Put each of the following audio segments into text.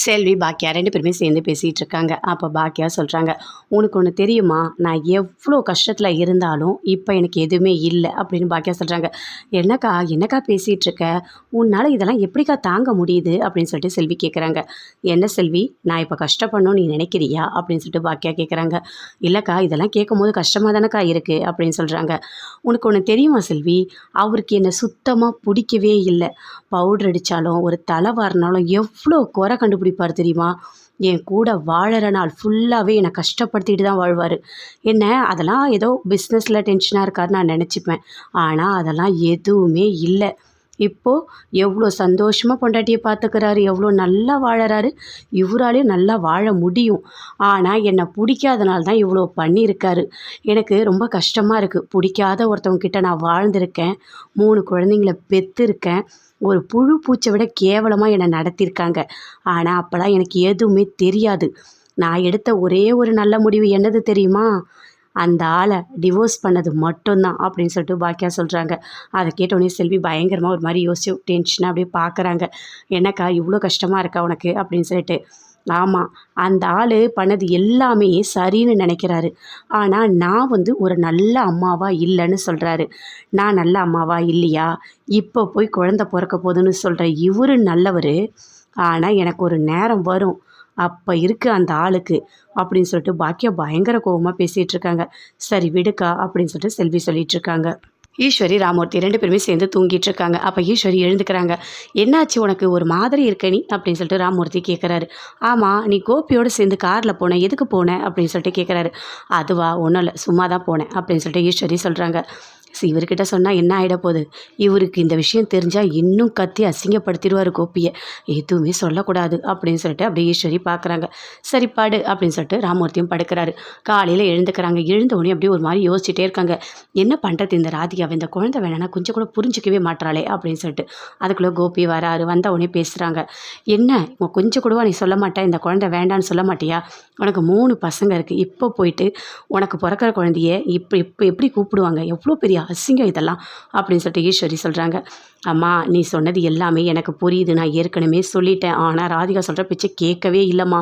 செல்வி, பாக்கியா 2 பேருமே சேர்ந்து பேசிகிட்டு இருக்காங்க. அப்போ பாக்கியா சொல்கிறாங்க, உனக்கு ஒன்று தெரியுமா, நான் எவ்வளோ கஷ்டத்தில் இருந்தாலும் இப்போ எனக்கு எதுவுமே இல்லை அப்படின்னு பாக்கியா சொல்கிறாங்க. என்னக்கா பேசிகிட்டு இருக்க, உன்னால் இதெல்லாம் எப்படிக்கா தாங்க முடியுது அப்படின்னு சொல்லிட்டு செல்வி கேட்குறாங்க. என்ன செல்வி, நான் இப்போ கஷ்டப்படணும்னு நீ நினைக்கிறியா அப்படின்னு சொல்லிட்டு பாக்கியா கேட்குறாங்க. இல்லைக்கா, இதெல்லாம் கேட்கும் போது கஷ்டமாக தானேக்கா இருக்குது அப்படின்னு சொல்கிறாங்க. உனக்கு ஒன்று தெரியுமா செல்வி, அவருக்கு என்னை சுத்தமாக பிடிக்கவே இல்லை. பவுடர் அடித்தாலும் ஒரு தலை வாரினாலும் எவ்வளோ குறை கண்டுபிடிப்பார் தெரியுமா. என் கூட வாழற நாள் ஃபுல்லாகவே என்னை கஷ்டப்படுத்திட்டு தான் வாழ்வார். என்ன அதெல்லாம் ஏதோ பிஸ்னஸில் டென்ஷனாக இருக்காருன்னு நான் நினச்சிப்பேன். ஆனால் அதெல்லாம் எதுவுமே இல்லை. இப்போது எவ்வளோ சந்தோஷமாக பொண்டாட்டியை பார்த்துக்கிறாரு, எவ்வளோ நல்லா வாழறாரு. இவராலையும் நல்லா வாழ முடியும். ஆனால் என்னை பிடிக்காதனால தான் இவ்வளோ பண்ணியிருக்காரு. எனக்கு ரொம்ப கஷ்டமாக இருக்குது. பிடிக்காத ஒருத்தவங்கிட்ட நான் வாழ்ந்திருக்கேன், 3 குழந்தைங்கள பெற்றிருக்கேன். ஒரு புழு பூச்சை விட கேவலமாக என்னை நடத்தியிருக்காங்க. ஆனால் அப்போலாம் எனக்கு எதுவுமே தெரியாது. நான் எடுத்த ஒரே ஒரு நல்ல முடிவு என்னது தெரியுமா, அந்த ஆளை டிவோர்ஸ் பண்ணது மட்டும்தான் அப்படின்னு சொல்லிட்டு பாக்கியா சொல்கிறாங்க. அதை கேட்டோடனே செல்வி பயங்கரமாக ஒரு மாதிரி யோசிச்சு டென்ஷனாக அப்படியே பார்க்குறாங்க. என்னக்கா இவ்வளோ கஷ்டமாக இருக்கா உனக்கு அப்படின்னு சொல்லிட்டு. ஆமாம், அந்த ஆள் பண்ணது எல்லாமே சரின்னு நினைக்கிறாரு. ஆனால் நான் ஒரு நல்ல அம்மாவாக இல்லைன்னு சொல்கிறாரு. நான் நல்ல அம்மாவா இல்லையா, இப்போ போய் குழந்த பிறக்க போதுன்னு சொல்கிற இவர் நல்லவர். ஆனால் எனக்கு ஒரு நேரம் வரும், அப்போ இருக்குது அந்த ஆளுக்கு அப்படின்னு சொல்லிட்டு பாக்கியா பயங்கர கோபமாக பேசிகிட்டு இருக்காங்க. சரி விடுக்கா அப்படின்னு சொல்லிட்டு செல்வி சொல்லிகிட்டு இருக்காங்க. ஈஸ்வரி, ராமூர்த்தி 2 பேருமே சேர்ந்து தூங்கிட்டு இருக்காங்க. அப்போ ஈஸ்வரி எழுந்துக்கிறாங்க. என்னாச்சு உனக்கு, ஒரு மாதிரி இருக்க நீ அப்படின்னு சொல்லிட்டு ராமூர்த்தி கேட்குறாரு. ஆமாம், நீ கோபியோடு சேர்ந்து காரில் போன, எதுக்கு போனேன் அப்படின்னு சொல்லிட்டு கேட்குறாரு. அதுவா, ஒன்றும் இல்லை, சும்மா தான் போனேன் அப்படின்னு சொல்லிட்டு ஈஸ்வரி சொல்கிறாங்க. இவர்கிட்ட சொன்னால் என்ன ஆகிட போகுது, இவருக்கு இந்த விஷயம் தெரிஞ்சால் இன்னும் கத்தி அசிங்கப்படுத்திடுவார் கோபியை. எதுவுமே சொல்லக்கூடாது அப்படின்னு சொல்லிட்டு அப்படியே ஈஸ்வரி பார்க்குறாங்க. சரி படு அப்படின்னு சொல்லிட்டு ராமூர்த்தியும் படுக்கிறாரு. காலையில் எழுந்துக்கிறாங்க. எழுந்த உடனே அப்படியே ஒரு மாதிரி யோசிச்சுட்டே இருக்காங்க. என்ன பண்ணுறது இந்த ராதிகாவை, இந்த குழந்தை வேணான்னா கொஞ்சம் கூட புரிஞ்சிக்கவே மாட்டாளே அப்படின்னு சொல்லிட்டு. அதுக்குள்ளே கோபி வராரு. வந்த உடனே பேசுகிறாங்க. என்ன கொஞ்சம் கூடவா நீ சொல்ல மாட்டேன், இந்த குழந்தை வேண்டான்னு சொல்ல மாட்டியா, உனக்கு 3 பசங்க இருக்குது. இப்போ போயிட்டு உனக்கு பிறக்கிற குழந்தைய இப்போ எப்படி கூப்பிடுவாங்க, எவ்வளோ பெரிய அசிங்கம் இதெல்லாம் அப்படின்னு சொல்லிட்டு ஈஸ்வரி சொல்கிறாங்க. அம்மா, நீ சொன்னது எல்லாமே எனக்கு புரியுது, நான் ஏற்கனவே சொல்லிட்டேன். ஆனால் ராதிகா சொல்கிற பேச்சை கேட்கவே இல்லைம்மா.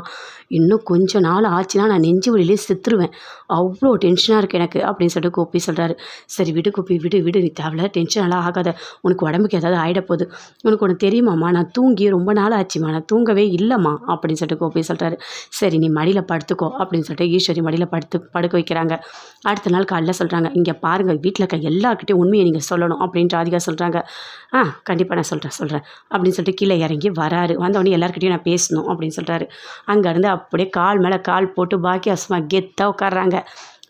இன்னும் கொஞ்சம் நாள் ஆச்சுன்னா நான் நெஞ்சு வலியிலே செத்துருவேன். அவ்வளோ டென்ஷனாக இருக்குது எனக்கு அப்படின்னு சொல்லிட்டு கோபி சொல்கிறாரு. சரி விடு கோபி, விடு, நீ தேவையில்ல டென்ஷனெல்லாம் ஆகாத. உனக்கு உடம்புக்கு ஏதாவது ஆகிடப்போகுது. உனக்கு ஒன்று தெரியுமாம்மா, நான் தூங்கி ரொம்ப நாள் ஆச்சுமா, நான் தூங்கவே இல்லைம்மா அப்படின்னு சொல்லிட்டு கோபி சொல்கிறாரு. சரி நீ மடியில் படுத்துக்கோ அப்படின்னு சொல்லிட்டு ஈஸ்வரி மடியில் படுக்க வைக்கிறாங்க. அடுத்த நாள் காலையில் சொல்கிறாங்க, இங்கே பாருங்கள், வீட்டில் இருக்க எல்லாருக்கிட்டையும் உண்மையை நீங்கள் சொல்லணும் அப்படின்னு ராதிகா சொல்கிறாங்க. கண்டிப்பாக நான் சொல்கிறேன் அப்படின்னு சொல்லிட்டு கீழே இறங்கி வராரு. வந்தவொடனே எல்லாருக்கிட்டையும் நான் பேசணும் அப்படின்னு சொல்கிறாரு. அங்கேருந்து அப்படியே கால் மேலே கால் போட்டு பாக்கியா சும்மா கெத்தாக உட்காடுறாங்க.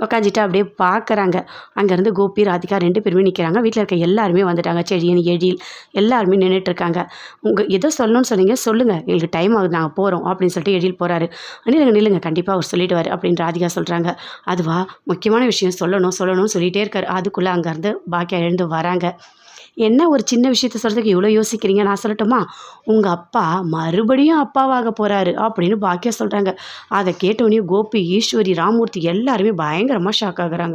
உட்காந்துட்டு அப்படியே பார்க்குறாங்க. அங்கேருந்து கோபி, ராதிகா 2 பேருமே நிற்கிறாங்க. வீட்டில் இருக்க எல்லாருமே வந்துட்டாங்க. செடியன், எழில் எல்லாருமே நின்றுட்டுருக்காங்க. ஏதோ சொல்லணும்னு சொன்னீங்க, சொல்லுங்கள், எங்களுக்கு டைம் ஆகுது, நாங்கள் போகிறோம் அப்படின்னு சொல்லிட்டு எழில் போகிறாரு. நில்லுங்க கண்டிப்பாக அவர் சொல்லிவிடுவார் அப்படின்னு ராதிகா சொல்கிறாங்க. அதுவா, முக்கியமான விஷயம் சொல்லணும்னு சொல்லிகிட்டே இருக்கார். அதுக்குள்ளே அங்கேருந்து பாக்கியா எழுந்து வராங்க. என்ன ஒரு சின்ன விஷயத்த சொல்கிறதுக்கு இவ்வளோ யோசிக்கிறீங்க, நான் சொல்லட்டுமா, உங்கள் அப்பா மறுபடியும் அப்பாவாக போகிறாரு அப்படின்னு பாக்கியா சொல்கிறாங்க. அதை கேட்டோடனே கோபி, ஈஸ்வரி, ராமூர்த்தி எல்லாருமே பயங்கரமாக ஷாக் ஆகுறாங்க.